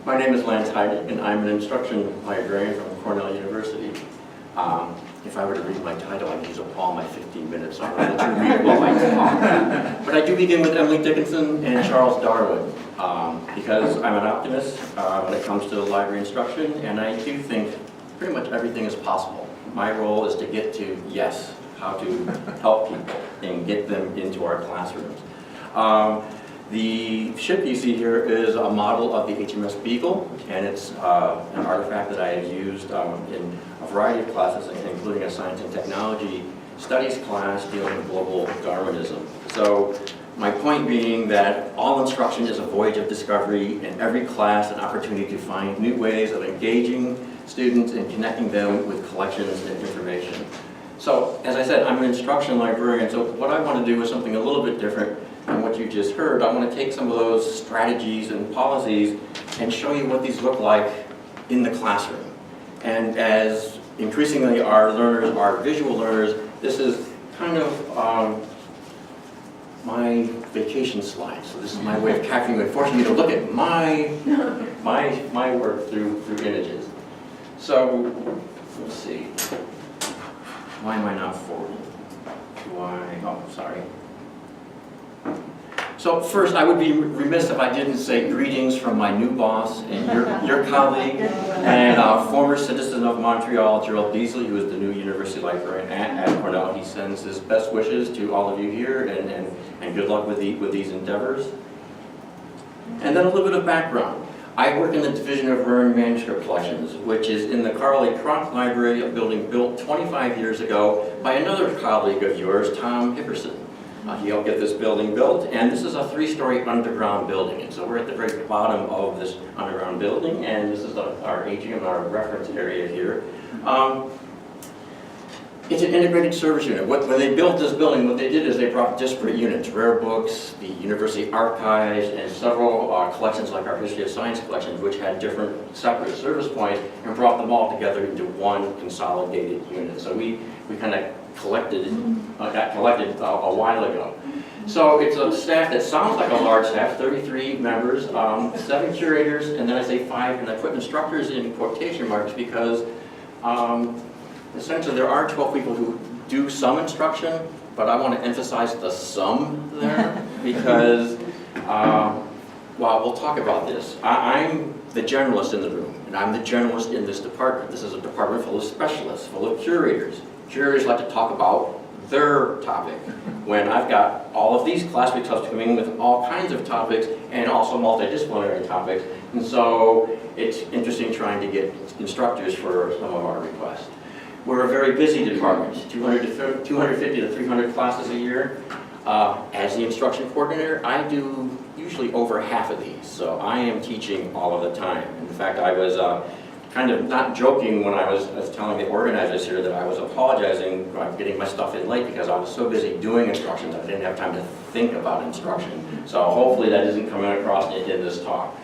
My name is Heidig, and I'm an instruction librarian from Cornell University. If I were to read my title, I'd use up all my 15 minutes on it to read while I talk. But I do begin with Emily Dickinson and Charles Darwin, because I'm an optimist when it comes to library instruction, and I do think pretty much everything is possible. My role is to get to, yes, how to help people and get them into our classrooms. The ship you see here is a model of the HMS Beagle, and it's an artifact that I have used in a variety of classes, including a science and technology studies class dealing with global Darwinism. So my point being that all instruction is a voyage of discovery, and every class an opportunity to find new ways of engaging students and connecting them with collections and information. So, as I said, I'm an instruction librarian, so what I want to do is something a little bit different than what you just heard. I want to take some of those strategies and policies and show you what these look like in the classroom. And as increasingly our learners are visual learners, this is kind of my vacation slide. So this is my way of capturing and forcing you to look at my work through images. So, let's see. Why am I not forwarding? Oh, sorry. So first, I would be remiss if I didn't say greetings from my new boss and your colleague and former citizen of Montreal, Gerald Beasley, who is the new university librarian at Cornell. He sends his best wishes to all of you here and good luck with these endeavors. And then a little bit of background. I work in the Division of Rare Manuscript Collections, which is in the Carl A. Kronk Library, a building built 25 years ago by another colleague of yours, Tom Hipperson. He helped get this building built, and this is a 3-story underground building. And so we're at the very bottom of this underground building, and this is our atrium, our reference area here. It's an integrated service unit. When they built this building, what they did is they brought disparate units, rare books, the university archives, and several collections like our History of Science collections, which had different separate service points, and brought them all together into one consolidated unit. So we kind of got collected a while ago. So it's a staff that sounds like a large staff, 33 members, 7 curators, and then I say 5, and I put instructors in quotation marks because essentially there are 12 people who do some instruction, but I want to emphasize the some there because, well, we'll talk about this. I'm the generalist in the room, and I'm the generalist in this department. This is a department full of specialists, full of curators. Curators like to talk about their topic, when I've got all of these classmates coming with all kinds of topics and also multidisciplinary topics, and so it's interesting trying to get instructors for some of our requests. We're a very busy department, 250 to 300 classes a year. As the instruction coordinator, I do usually over half of these, so I am teaching all of the time. In fact, I was kind of not joking when I was telling the organizers here that I was apologizing for getting my stuff in late because I was so busy doing instruction that I didn't have time to think about instruction. So hopefully that isn't coming across in this talk.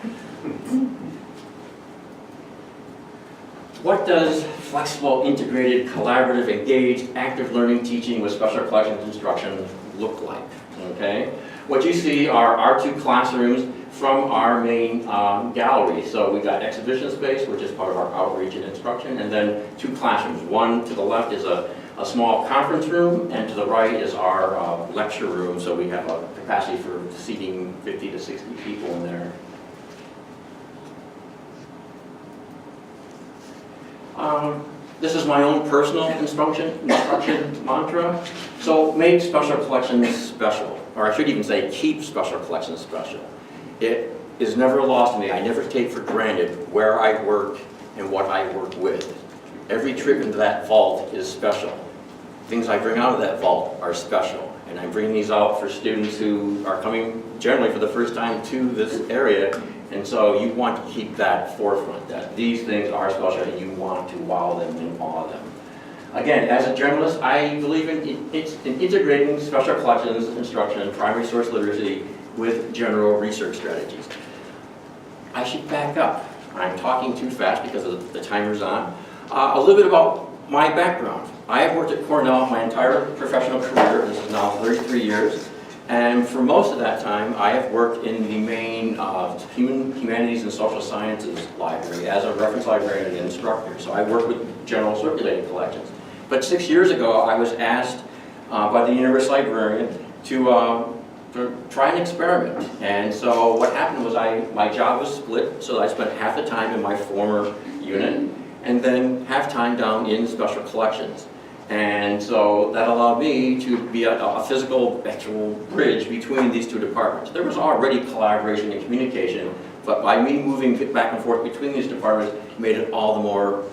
What does flexible, integrated, collaborative, engaged, active learning teaching with special collections instruction look like? Okay? What you see are our 2 classrooms from our main gallery. So we've got exhibition space, which is part of our outreach and instruction, and then 2 classrooms. One to the left is a small conference room, and to the right is our lecture room, so we have a capacity for seating 50 to 60 people in there. This is my own personal instruction mantra. So make special collections special, or I should even say keep special collections special. It is never lost to me. I never take for granted where I work and what I work with. Every trip into that vault is special. Things I bring out of that vault are special. And I'm bringing these out for students who are coming generally for the first time to this area. And so you want to keep that forefront, that these things are special and you want to wow them and awe them. Again, as a generalist, I believe in integrating special collections instruction, primary source literacy, with general research strategies. I should back up. I'm talking too fast because the timer's on. A little bit about my background. I have worked at Cornell my entire professional career. This is now 33 years. And for most of that time, I have worked in the main humanities and social sciences library as a reference librarian and instructor. So I work with general circulating collections. But 6 years ago, I was asked by the Universal Librarian to try an experiment. And so what happened was my job was split, so I spent half the time in my former unit, and then half time down in special collections. And so that allowed me to be a physical, actual bridge between these two departments. There was already collaboration and communication, but by me moving back and forth between these departments made it all the more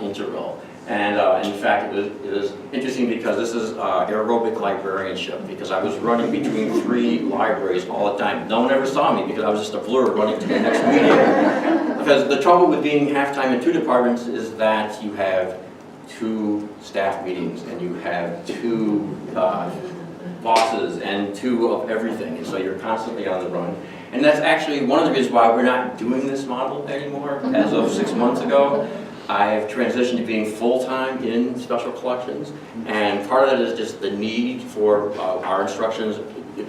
integral. And in fact, it was interesting because this is aerobic librarianship, because I was running between 3 libraries all the time. No one ever saw me because I was just a blur running to the next meeting. Because the trouble with being half-time in 2 departments is that you have 2 staff meetings, and you have 2 bosses, and 2 of everything, and so you're constantly on the run. And that's actually one of the reasons why we're not doing this model anymore. As of 6 months ago, I've transitioned to being full-time in special collections, and part of that is just the need for our instructions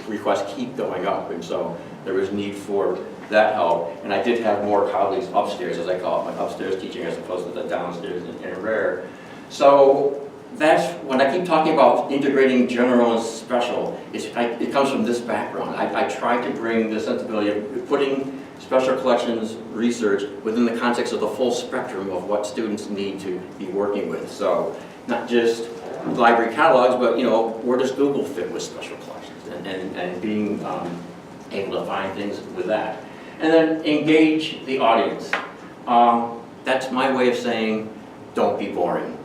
requests keep going up, and so there was need for that help. And I did have more colleagues upstairs, as I call it, my upstairs teaching as opposed to the downstairs in rare. So that's when I keep talking about integrating general and special, it comes from this background. I try to bring the sensibility of putting special collections research within the context of the full spectrum of what students need to be working with. So not just library catalogs, but where does Google fit with special collections, and being able to find things with that. And then engage the audience. That's my way of saying, don't be boring.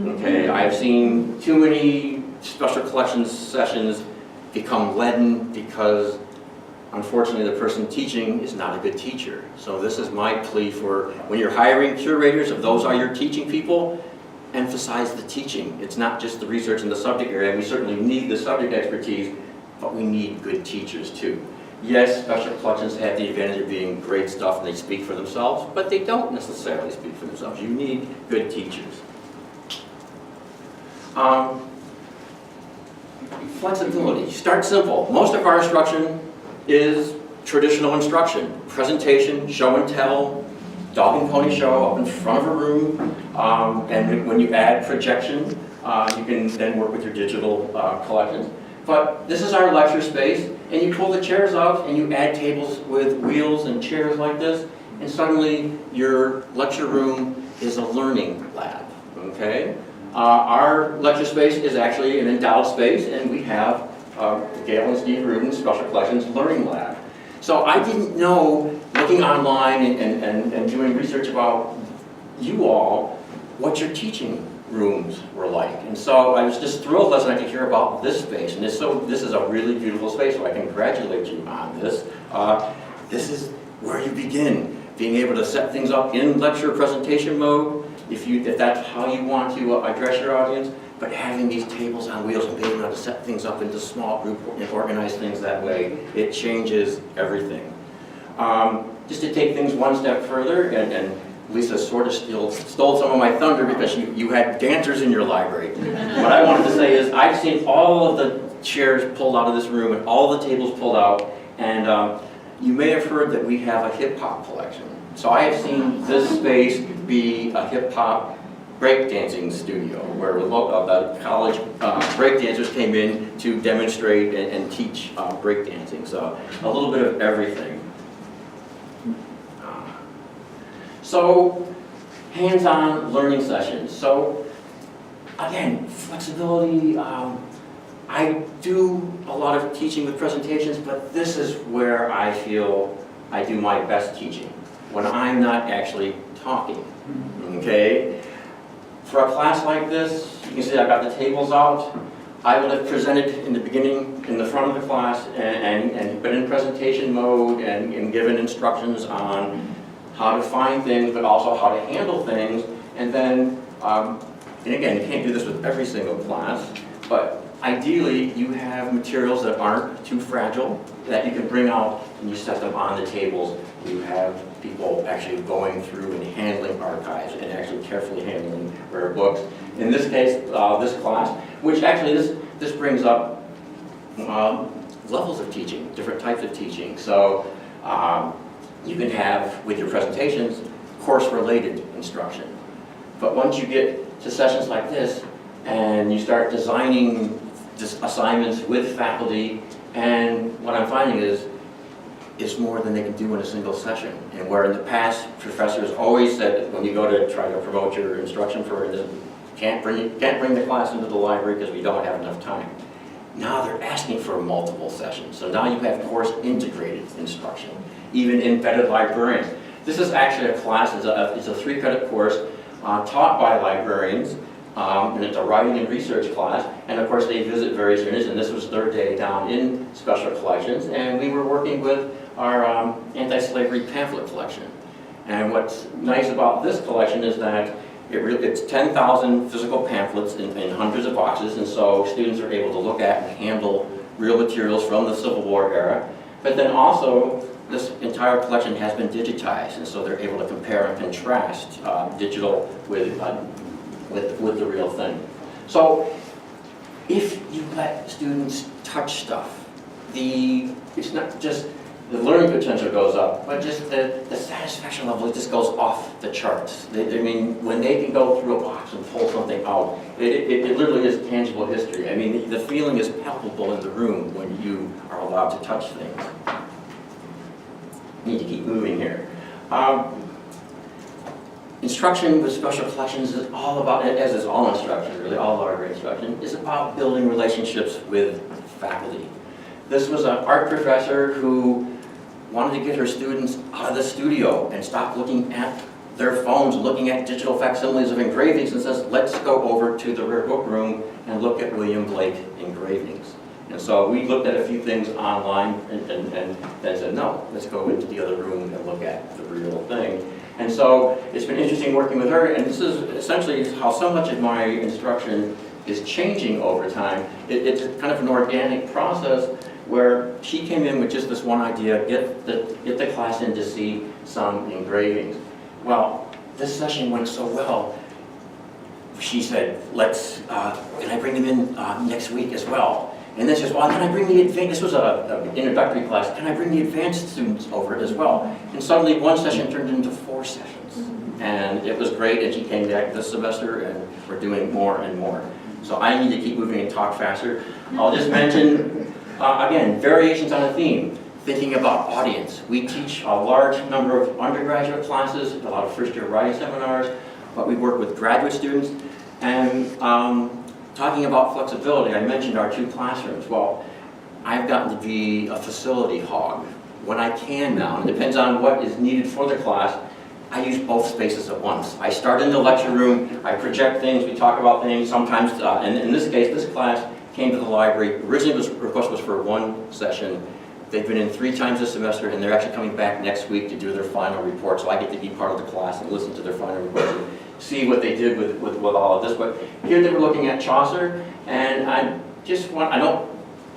Okay, I've seen too many special collections sessions become leaden because unfortunately the person teaching is not a good teacher. So this is my plea for when you're hiring curators, if those are your teaching people, emphasize the teaching. It's not just the research in the subject area. We certainly need the subject expertise, but we need good teachers too. Yes, special collections have the advantage of being great stuff and they speak for themselves, but they don't necessarily speak for themselves. You need good teachers. Flexibility. Start simple. Most of our instruction is traditional instruction. Presentation, show and tell, dog and pony show up in front of a room, and when you add projection, you can then work with your digital collections. But this is our lecture space, and you pull the chairs out and you add tables with wheels and chairs like this, and suddenly your lecture room is a learning lab, okay? Our lecture space is actually an endowed space, and we have Gail and Steve Rubin's Special Collections Learning Lab. So I didn't know, looking online and doing research about you all, what your teaching rooms were like. And so I was just thrilled last night to hear about this space. And this is a really beautiful space, so I congratulate you on this. This is where you begin, being able to set things up in lecture presentation mode, if that's how you want to address your audience, but having these tables on wheels and being able to set things up into small group and organize things that way, it changes everything. Just to take things one step further, and Lisa sort of stole some of my thunder because you had dancers in your library. What I wanted to say is I've seen all of the chairs pulled out of this room and all the tables pulled out, and you may have heard that we have a hip-hop collection. So I have seen this space be a hip-hop breakdancing studio where the college breakdancers came in to demonstrate and teach breakdancing. So a little bit of everything. So hands-on learning sessions. So again, flexibility. I do a lot of teaching with presentations, but this is where I feel I do my best teaching, when I'm not actually talking, okay? For a class like this, you can see I've got the tables out. I would have presented in the beginning, in the front of the class, and been in presentation mode and given instructions on how to find things, but also how to handle things. And then, and again, you can't do this with every single class, but ideally you have materials that aren't too fragile, that you can bring out and you set them on the tables. You have people actually going through and handling archives and actually carefully handling rare books. In this case, this class, which actually this brings up levels of teaching, different types of teaching. So you can have, with your presentations, course-related instruction. But once you get to sessions like this, and you start designing assignments with faculty, and what I'm finding is, it's more than they can do in a single session. And where in the past, professors always said, when you go to try to promote your instruction for this, can't bring the class into the library because we don't have enough time. Now they're asking for multiple sessions. So now you have course integrated instruction, even embedded librarians. This is actually a class, it's a 3-credit course taught by librarians, and it's a writing and research class. And of course they visit various units, and this was their day down in special collections. And we were working with our anti-slavery pamphlet collection. And what's nice about this collection is that it's 10,000 physical pamphlets in hundreds of boxes, and so students are able to look at and handle real materials from the Civil War era. But then also, this entire collection has been digitized, and so they're able to compare and contrast digital with the real thing. So, if you let students touch stuff, it's not just the learning potential goes up, but just the satisfaction level just goes off the charts. I mean, when they can go through a box and pull something out, it literally is tangible history. I mean, the feeling is palpable in the room when you are allowed to touch things. Need to keep moving here. Instruction with special collections is all about, as is all instruction, really, all library instruction, is about building relationships with faculty. This was an art professor who wanted to get her students out of the studio and stop looking at their phones, looking at digital facsimiles of engravings, and says, let's go over to the rare book room and look at William Blake engravings. And so we looked at a few things online and then said, no, let's go into the other room and look at the real thing. And so it's been interesting working with her, and this is essentially how so much of my instruction is changing over time. It's kind of an organic process where she came in with just this one idea, get the class in to see some engravings. Well, this session went so well, she said, can I bring them in next week as well? And then she says, well, can I bring the advanced, this was an introductory class, can I bring the advanced students over as well? And suddenly one session turned into 4 sessions. And it was great, and she came back this semester, and we're doing more and more. So I need to keep moving and talk faster. I'll just mention, again, variations on a theme, thinking about audience. We teach a large number of undergraduate classes, a lot of first-year writing seminars, but we work with graduate students. And talking about flexibility, I mentioned our 2 classrooms. Well, I've gotten to be a facility hog when I can now. It depends on what is needed for the class. I use both spaces at once. I start in the lecture room, I project things, we talk about things, sometimes, and in this case, this class came to the library. Originally, the request was for 1 session. They've been in 3 times this semester, and they're actually coming back next week to do their final report, so I get to be part of the class and listen to their final report and see what they did with all of this. But here they were looking at Chaucer, and I don't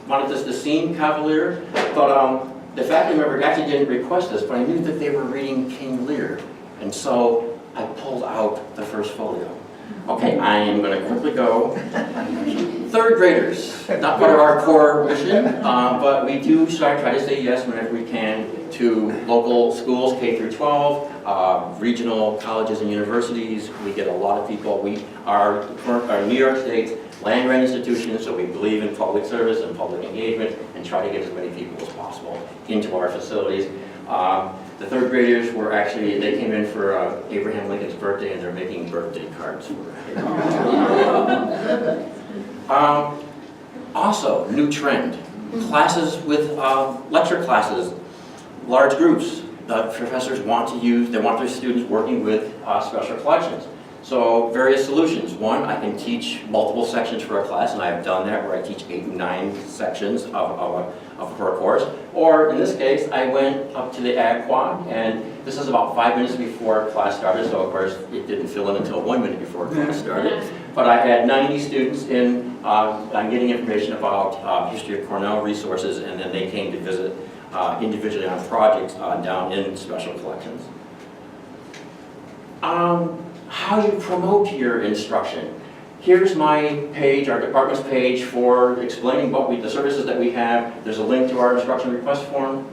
want this to seem cavalier, but the faculty member actually didn't request this, but I knew that they were reading King Lear, and so I pulled out the first folio. Okay, I am going to quickly go. 3rd graders, not part of our core mission, but we do try to say yes whenever we can to local schools, K through 12, regional colleges and universities. We get a lot of people. We are New York State's land-grant institution, so we believe in public service and public engagement and try to get as many people as possible into our facilities. The 3rd graders were actually, they came in for Abraham Lincoln's birthday, and they're making birthday cards for him. Also, new trend, classes with lecture classes, large groups. The professors want their students working with special collections. So various solutions. One, I can teach multiple sections for a class, and I have done that where I teach 8 and 9 sections of her course. Or in this case, I went up to the Ag Quad, and this is about 5 minutes before class started, so of course it didn't fill in until 1 minute before class started. But I had 90 students in, I'm getting information about history of Cornell resources, and then they came to visit individually on projects down in special collections. How you promote your instruction. Here's my page, our department's page for explaining the services that we have. There's a link to our instruction request form,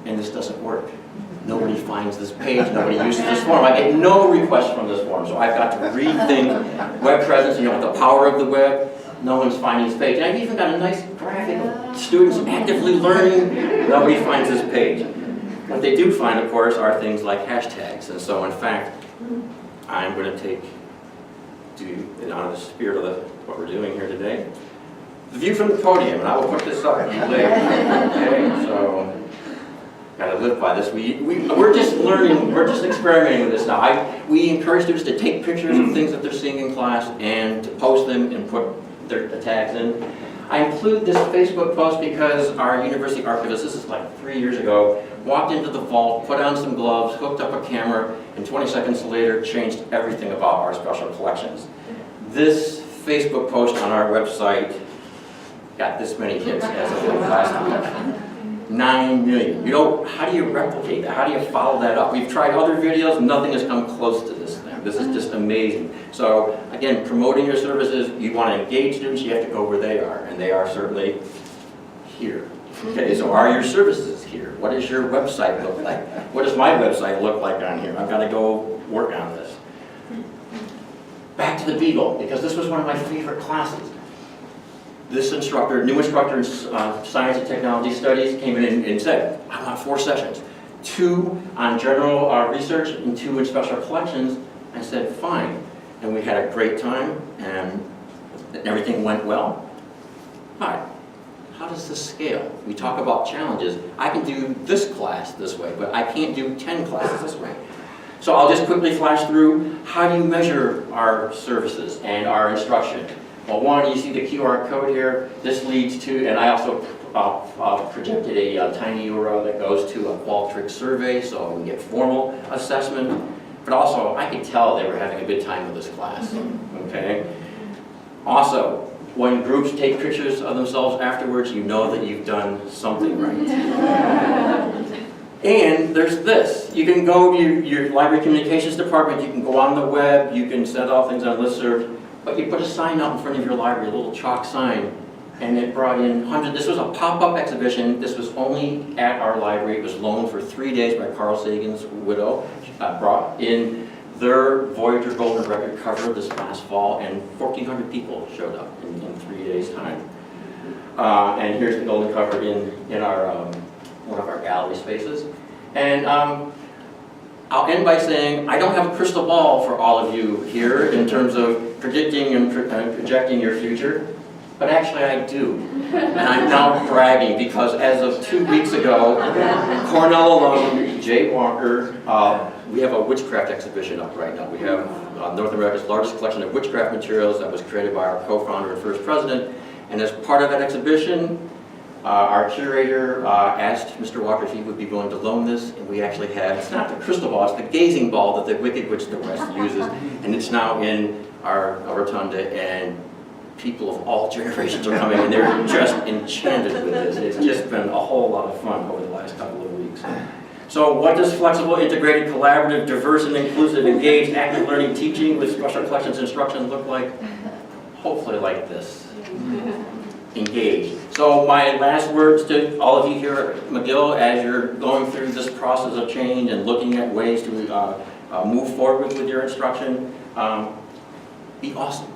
and this doesn't work. Nobody finds this page, nobody uses this form. I get no requests from this form, so I've got to rethink web presence, the power of the web. No one's finding this page. And I've even got a nice graphic of students actively learning. Nobody finds this page. What they do find, of course, are things like hashtags. And so, in fact, I'm going to do in honor of the spirit of what we're doing here today, the view from the podium, and I will put this up later. Okay, so gotta live by this. We're just learning, we're just experimenting with this now. We encourage students to take pictures of things that they're seeing in class and to post them and put their tags in. I include this Facebook post because our university archivist, this is like 3 years ago, walked into the vault, put on some gloves, hooked up a camera, and 20 seconds later changed everything about our special collections. This Facebook post on our website got this many hits as of last week. 9 million. How do you replicate that? How do you follow that up? We've tried other videos, nothing has come close to this thing. This is just amazing. So again, promoting your services, you want to engage students, you have to go where they are, and they are certainly here. Okay, so are your services here? What does your website look like? What does my website look like on here? I've got to go work on this. Back to the Beagle, because this was one of my favorite classes. This instructor, new instructor in Science and Technology Studies, came in and said, I want 4 sessions. 2 on general research and 2 in special collections. I said, fine. And we had a great time, and everything went well. All right, how does this scale? We talk about challenges. I can do this class this way, but I can't do 10 classes this way. So I'll just quickly flash through, how do you measure our services and our instruction? Well, one, you see the QR code here. This leads to, and I also projected a tiny URL that goes to a Qualtrics survey, so we can get formal assessment. But also, I could tell they were having a good time with this class, okay? Also, when groups take pictures of themselves afterwards, you know that you've done something right. And there's this. You can go to your library communications department, you can go on the web, you can set off things on listserv, but you put a sign out in front of your library, a little chalk sign, and it brought in hundreds. This was a pop-up exhibition. This was only at our library. It was loaned for 3 days by Carl Sagan's widow. Brought in their Voyager Golden Record cover this last fall, and 1,400 people showed up in 3 days' time. And here's the golden cover in our one of our gallery spaces. And I'll end by saying, I don't have a crystal ball for all of you here in terms of predicting and projecting your future, but actually I do. And I'm now bragging because as of 2 weeks ago, Cornell alum Jay Walker, we have a witchcraft exhibition up right now. We have North America's largest collection of witchcraft materials that was created by our co-founder and first president. And as part of that exhibition, our curator asked Mr. Walker if he would be willing to loan this, and we actually have, it's not the crystal ball, it's the gazing ball that the Wicked Witch of the West uses, and it's now in our rotunda, and people of all generations are coming, and they're just enchanted with this. It's just been a whole lot of fun over the last couple of weeks. So what does flexible, integrated, collaborative, diverse and inclusive, engaged, active learning teaching with special collections instruction look like? Hopefully like this. Engaged. So my last words to all of you here at McGill, as you're going through this process of change and looking at ways to move forward with your instruction, be awesome.